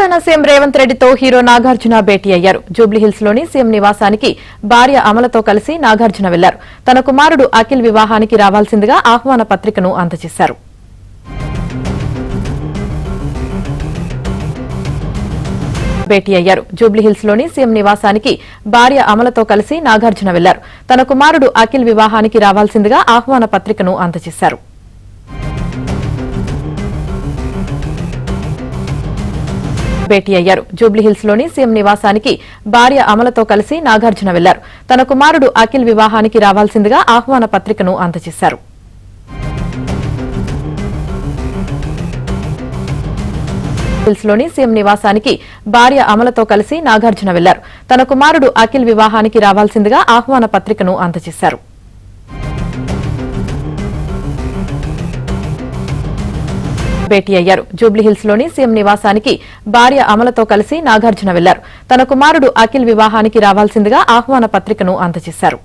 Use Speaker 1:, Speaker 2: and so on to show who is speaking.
Speaker 1: Telangana CM Revanth రెడ్డితో hero Nagarjuna భేటీ అయ్యారు. జూబ్లీహిల్స్ లోని సీఎం నివాసానికి భార్య అమలతో కలిసి నాగార్జున వెళ్లారు. తన కుమారుడు అఖిల్ వివాహానికి రావాల్సిందిగా ఆహ్వాన పత్రికను అందజేశారు. భేటీ అయ్యారు. జూబ్లీహిల్స్ లోని సీఎం నివాసానికి భార్య అమలతో కలిసి నాగార్జున వెళ్లారు. తన కుమారుడు అఖిల్ వివాహానికి రావాల్సిందిగా ఆహ్వాన పత్రికను అందజేశారు. భేటీ అయ్యారు. జూబ్లీహిల్స్ లోని సీఎం నివాసానికి భార్య అమలతో కలిసి నాగార్జున వెళ్లారు. తన కుమారుడు అఖిల్ వివాహానికి రావాల్సిందిగా ఆహ్వాన పత్రికను అందజేశారు. జూబ్లీహిల్స్ లోని సీఎం నివాసానికి భార్య అమలతో కలిసి నాగార్జున వెళ్లారు. తన కుమారుడు అఖిల్ వివాహానికి రావాల్సిందిగా ఆహ్వాన పత్రికను అందజేశారు. భేటీ అయ్యారు. జూబ్లీహిల్స్ లోని సీఎం నివాసానికి భార్య అమలతో కలిసి నాగార్జున వెళ్లారు. తన కుమారుడు అఖిల్ వివాహానికి రావాల్సిందిగా ఆహ్వాన పత్రికను అందజేశారు.